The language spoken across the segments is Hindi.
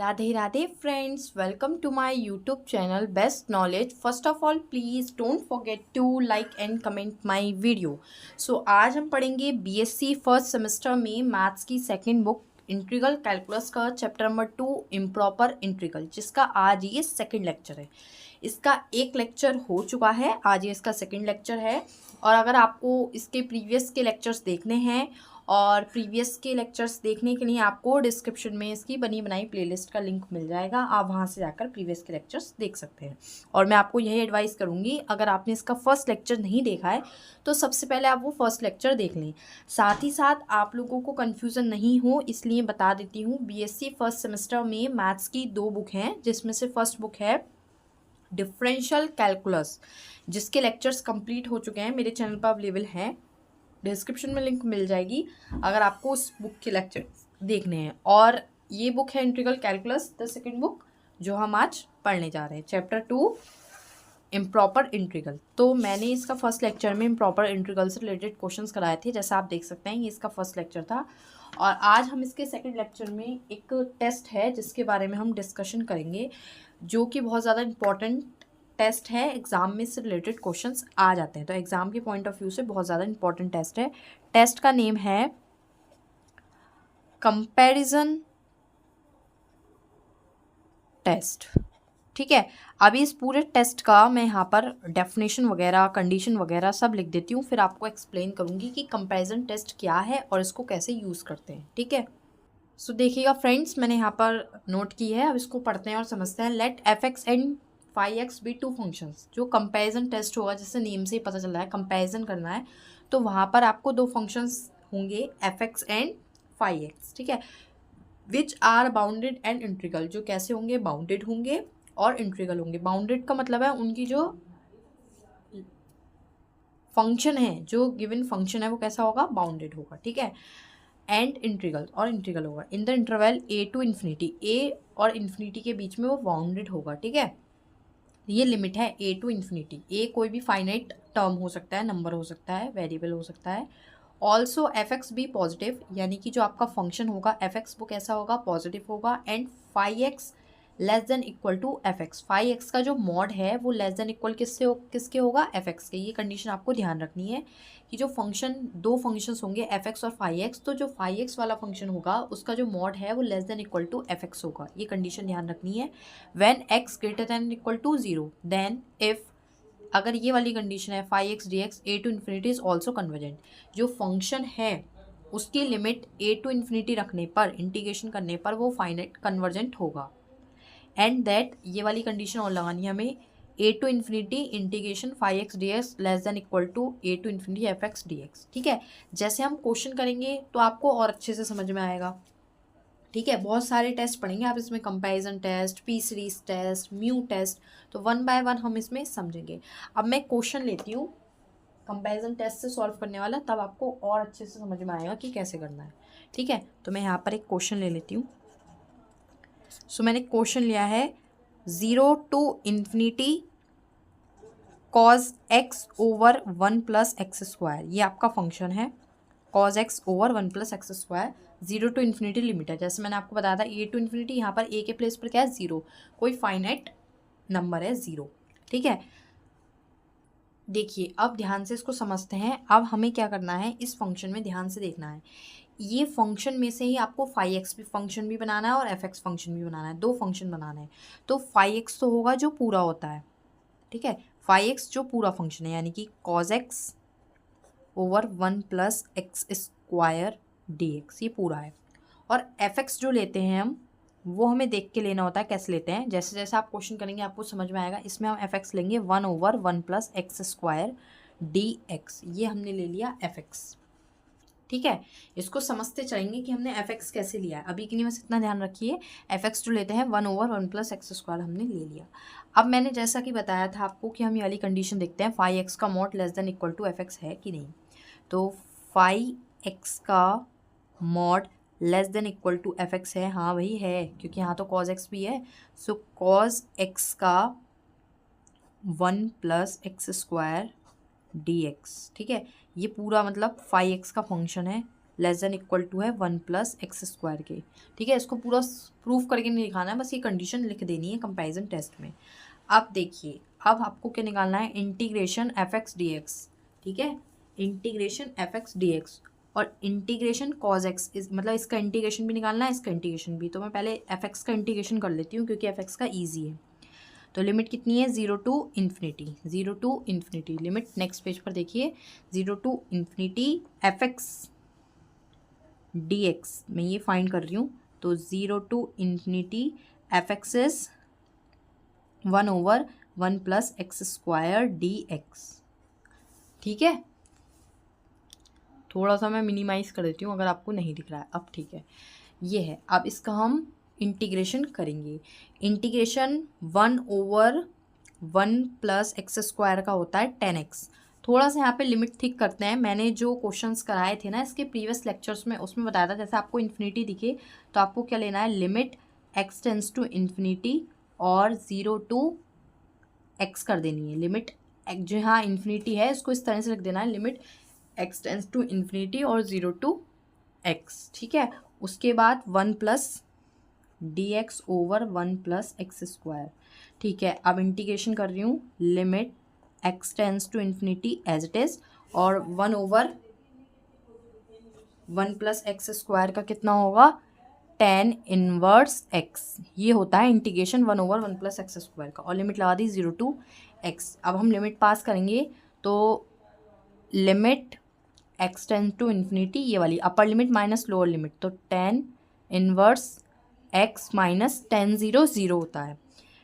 Radhe Radhe friends, welcome to my YouTube channel best knowledge. First of all please don't forget to like and comment my video. So आज हम पढ़ेंगे बीएससी फर्स्ट सेमेस्टर में मैथ्स की सेकंड बुक इंटीग्रल कैलकुलस का चैप्टर नंबर 2 इम्प्रॉपर इंटीग्रल, जिसका आज ये सेकंड लेक्चर है। इसका एक लेक्चर हो चुका है, आज ये इसका सेकंड लेक्चर है। और अगर आपको इसके प्रीवियस के लेक्चर्स देखने हैं और प्रीवियस के लेक्चर्स देखने के लिए आपको डिस्क्रिप्शन में इसकी बनी बनाई प्लेलिस्ट का लिंक मिल जाएगा, आप वहां से जाकर प्रीवियस के लेक्चर्स देख सकते हैं। और मैं आपको यही एडवाइस करूंगी, अगर आपने इसका फर्स्ट लेक्चर नहीं देखा है तो सबसे पहले आप वो फर्स्ट लेक्चर देख लें। साथ ही साथ आप लोगों को कन्फ्यूज़न नहीं हो इसलिए बता देती हूँ, बीएससी फर्स्ट सेमेस्टर में मैथ्स की 2 बुक हैं, जिसमें से फर्स्ट बुक है डिफरेंशियल कैलकुलस, जिसके लेक्चर्स कंप्लीट हो चुके हैं, मेरे चैनल पर अवेलेबल हैं, डिस्क्रिप्शन में लिंक मिल जाएगी अगर आपको उस बुक के लेक्चर देखने हैं। और ये बुक है integral calculus, the second book, जो हम आज पढ़ने जा रहे हैं, चैप्टर 2 इम्प्रॉपर इंटीग्रल। तो मैंने इसका फर्स्ट लेक्चर में इम्प्रॉपर इंटीग्रल से रिलेटेड क्वेश्चंस कराए थे, जैसा आप देख सकते हैं, ये इसका फर्स्ट लेक्चर था। और आज हम इसके सेकंड लेक्चर में एक टेस्ट है जिसके बारे में हम डिस्कशन करेंगे, जो कि बहुत ज़्यादा इंपॉर्टेंट टेस्ट है, एग्ज़ाम में से रिलेटेड क्वेश्चंस आ जाते हैं, तो एग्ज़ाम के पॉइंट ऑफ व्यू से बहुत ज़्यादा इंपॉर्टेंट टेस्ट है। टेस्ट का नेम है कंपैरिजन टेस्ट। ठीक है, अभी इस पूरे टेस्ट का मैं यहाँ पर डेफिनेशन वगैरह, कंडीशन वगैरह सब लिख देती हूँ, फिर आपको एक्सप्लेन करूँगी कि कंपैरिजन टेस्ट क्या है और इसको कैसे यूज़ करते हैं। ठीक है, सो देखिएगा फ्रेंड्स, मैंने यहाँ पर नोट की है, अब इसको पढ़ते हैं और समझते हैं। Let f x and phi x be two functions. जो कंपैरिजन टेस्ट होगा, जिससे नेम से ही पता चल रहा है कंपैरिजन करना है, तो वहाँ पर आपको 2 फंक्शंस होंगे, f x and phi x. ठीक है, which are bounded and integral, जो कैसे होंगे, बाउंडेड होंगे और इंटीग्रल होंगे। बाउंडेड का मतलब है उनकी जो फंक्शन है, जो गिवन फंक्शन है वो कैसा होगा, बाउंडेड होगा। ठीक है, एंड इंटीग्रल, और इंटीग्रल होगा in the interval A to infinity, A और इन्फिनिटी के बीच में वो बाउंडेड होगा। ठीक है, ये लिमिट है ए टू इन्फिनिटी। ए कोई भी फाइनाइट टर्म हो सकता है, नंबर हो सकता है, वेरिएबल हो सकता है। Also f x be positive, यानी कि जो आपका फंक्शन होगा एफ एक्स वो कैसा होगा, पॉजिटिव होगा। And phi x less than equal to f x, phi x का जो मॉड है वो लेस देन इक्वल किसके होगा, एफ एक्स के। ये कंडीशन आपको ध्यान रखनी है कि जो फंक्शन, 2 फंक्शंस होंगे एफ एक्स और फाई एक्स, तो जो फाई एक्स वाला फंक्शन होगा उसका जो मॉड है वो less than equal to f x होगा। ये कंडीशन ध्यान रखनी है। When x greater than equal to 0, then if, अगर ये वाली कंडीशन है, phi x d x a to infinity is also convergent, जो फंक्शन है उसकी लिमिट ए टू इन्फिनिटी रखने पर, इंटीग्रेशन करने पर वो फाइनाइट कन्वर्जेंट होगा। एंड दैट, ये वाली कंडीशन और लगानी है हमें, A to infinity integration phi x d x less than equal to A to infinity f x d x. ठीक है, जैसे हम क्वेश्चन करेंगे तो आपको और अच्छे से समझ में आएगा। ठीक है, बहुत सारे टेस्ट पढ़ेंगे आप इसमें, comparison test, P series test, mu test, तो 1 बाय 1 हम इसमें समझेंगे। अब मैं क्वेश्चन लेती हूँ कंपैरिजन टेस्ट से सॉल्व करने वाला, तब आपको और अच्छे से समझ में आएगा कि कैसे करना है। ठीक है, तो मैं यहाँ पर एक क्वेश्चन ले लेती हूँ। सो मैंने क्वेश्चन लिया है 0 to infinity cos x over 1 plus x square, ये आपका फंक्शन है, cos x over 1 plus x square, 0 to infinity limit है, जैसे मैंने आपको बताया था ए टू इन्फिनिटी, यहाँ पर ए के प्लेस पर क्या है, 0, कोई फाइनाइट नंबर है 0। ठीक है, देखिए अब ध्यान से इसको समझते हैं। अब हमें क्या करना है, इस फंक्शन में ध्यान से देखना है, ये फंक्शन में से ही आपको फाई एक्स भी फंक्शन भी बनाना है और एफ एक्स फंक्शन भी बनाना है, 2 फंक्शन बनाना है। तो फाई एक्स तो होगा जो पूरा होता है, ठीक है, फाई एक्स जो पूरा फंक्शन है, यानी कि cause x over 1 plus x square d x, ये पूरा है। और एफ एक्स जो लेते हैं हम, वो हमें देख के लेना होता है, कैसे लेते हैं, जैसे जैसे आप क्वेश्चन करेंगे आपको समझ में आएगा। इसमें हम एफ एक्स लेंगे 1 over 1 plus x square d x, ये हमने ले लिया एफ एक्स। ठीक है, इसको समझते चलेंगे कि हमने एफ एक्स कैसे लिया है। अभी के लिए बस इतना ध्यान रखिए, एफ एक्स जो लेते हैं 1 ओवर 1 प्लस एक्स स्क्वायर हमने ले लिया। अब मैंने जैसा कि बताया था आपको कि हम ये वाली कंडीशन देखते हैं, फाई एक्स का mod less than equal to f x है कि नहीं। तो फाई एक्स का mod less than equal to f x है, हाँ वही है, क्योंकि यहाँ तो कॉज एक्स भी है। सो कॉज एक्स का 1 plus x square d x, ठीक है, ये पूरा मतलब फाई एक्स का फंक्शन है, लेस देन इक्वल टू है 1 प्लस एक्स स्क्वायर के, ठीक है। इसको पूरा प्रूफ करके नहीं दिखाना है, बस ये कंडीशन लिख देनी है कंपैरिजन टेस्ट में। अब देखिए, अब आपको क्या निकालना है, integration F x d x, ठीक है, integration F x d x और इंटीग्रेशन कॉज एक्स, मतलब इसका इंटीग्रेशन भी निकालना है, इसका इंटीग्रेशन भी। तो मैं पहले एफ एक्स का इंटीग्रेशन कर लेती हूँ क्योंकि एफ एक्स का ईजी है। तो लिमिट कितनी है, 0 to infinity, 0 to infinity limit. Next page पर देखिए, 0 to infinity f x d x, मैं ये फाइंड कर रही हूँ। तो 0 to infinity f x is 1/1 plus x square d x, ठीक है। थोड़ा सा मैं मिनिमाइज़ कर देती हूँ अगर आपको नहीं दिख रहा है। अब ठीक है, ये है। अब इसका हम इंटीग्रेशन करेंगे। इंटीग्रेशन 1/1 प्लस एक्स स्क्वायर का होता है 10x। थोड़ा सा यहाँ पे लिमिट थिक करते हैं। मैंने जो क्वेश्चंस कराए थे ना इसके प्रीवियस लेक्चर्स में, उसमें बताया था जैसे आपको इन्फिनिटी दिखे तो आपको क्या लेना है, limit x tends to infinity और 0 टू x कर देनी है। लिमिट जो यहाँ इन्फिनिटी है इसको इस तरह से लिख देना है, limit x tends to infinity और 0 टू x, ठीक है। उसके बाद 1 plus dx over 1 plus x square, ठीक है। अब इंटीग्रेशन कर रही हूँ, limit x tends to infinity as it is और 1/1 प्लस एक्स स्क्वायर का कितना होगा, tan इनवर्स x। ये होता है इंटीग्रेशन 1/1 प्लस एक्स स्क्वायर का, और लिमिट लगा दी 0 टू x। अब हम लिमिट पास करेंगे तो limit x tends to infinity, ये वाली upper limit minus lower limit, तो tan inverse x minus tan 0 0 होता है,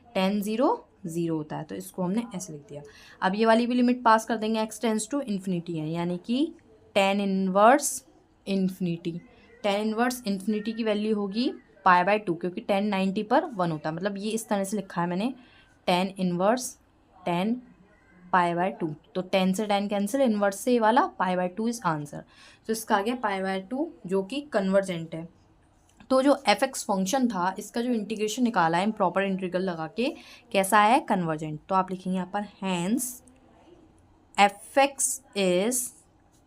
tan 0 0 होता है। तो इसको हमने ऐसे लिख दिया। अब ये वाली भी लिमिट पास कर देंगे, x टेंस टू इन्फिनिटी है, यानी कि tan inverse infinity, tan inverse infinity की वैल्यू होगी π/2 क्योंकि tan 90 पर 1 होता है। मतलब ये इस तरह से लिखा है मैंने, tan इनवर्स tan π/2। तो tan से tan कैंसिल, इनवर्स से ये वाला π/2 इज आंसर। तो इसका आ गया π/2 जो कि कन्वर्जेंट है। तो जो एफ एक्स फंक्शन था इसका जो इंटीग्रेशन निकाला है इम्प्रॉपर इंटीग्रल लगा के, कैसा है, कन्वर्जेंट। तो आप लिखेंगे यहाँ पर hence f x is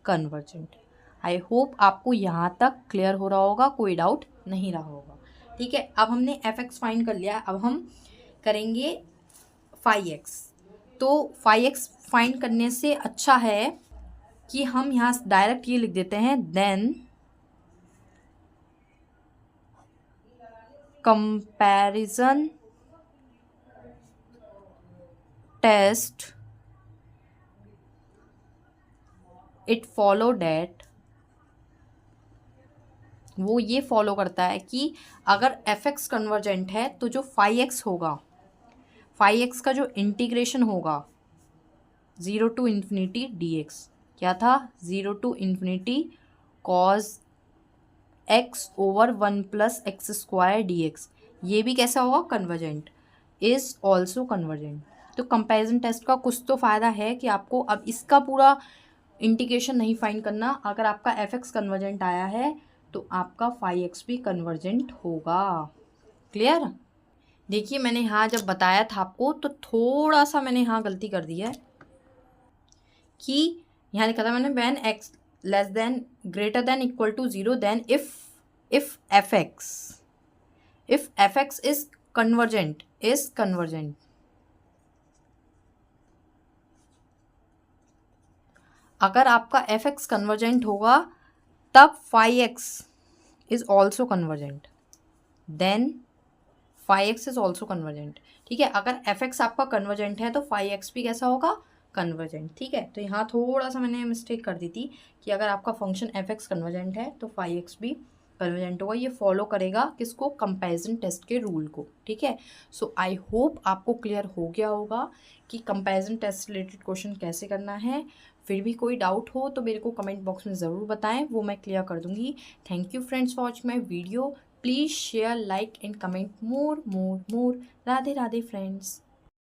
convergent. I hope आपको यहाँ तक क्लियर हो रहा होगा, कोई डाउट नहीं रहा होगा, ठीक है। अब हमने एफ एक्स फाइंड कर लिया, अब हम करेंगे फाई एक्स। तो फाई एक्स फाइंड करने से अच्छा है कि हम यहाँ डायरेक्ट ये लिख देते हैं, then comparison test it follow that, वो ये फॉलो करता है कि अगर एफ एक्स कन्वर्जेंट है तो जो फाई एक्स होगा, फाई एक्स का जो इंटीग्रेशन होगा 0 टू इन्फिनिटी डी एक्स, क्या था, 0 to infinity cos x over 1 plus x square d x, ये भी कैसा होगा, कन्वर्जेंट, इज ऑल्सो कन्वर्जेंट। तो कंपैरिजन टेस्ट का कुछ तो फ़ायदा है कि आपको अब इसका पूरा इंटीग्रेशन नहीं फाइंड करना। अगर आपका एफ एक्स कन्वर्जेंट आया है तो आपका फाई एक्स भी कन्वर्जेंट होगा। क्लियर। देखिए मैंने यहाँ जब बताया था आपको तो थोड़ा सा मैंने यहाँ गलती कर दी है कि यहाँ लिखा था मैंने when x less than greater than equal to 0 then if f x is convergent अगर आपका एफ एक्स कन्वर्जेंट होगा तब phi x is also convergent, then phi x is also convergent, ठीक है। अगर एफ एक्स आपका कन्वर्जेंट है तो फाई एक्स भी कैसा होगा, कन्वर्जेंट, ठीक है। तो यहाँ थोड़ा सा मैंने मिस्टेक कर दी थी कि अगर आपका फंक्शन एफ एक्स कन्वर्जेंट है तो फाई एक्स भी कन्वर्जेंट होगा। ये फॉलो करेगा किसको, कंपैरिजन टेस्ट के रूल को, ठीक है। सो आई होप आपको क्लियर हो गया होगा कि कंपैरिजन टेस्ट रिलेटेड क्वेश्चन कैसे करना है। फिर भी कोई डाउट हो तो मेरे को कमेंट बॉक्स में ज़रूर बताएं, वो मैं क्लियर कर दूंगी। Thank you friends for watching my video. Please share, like and comment more. Radhe Radhe friends.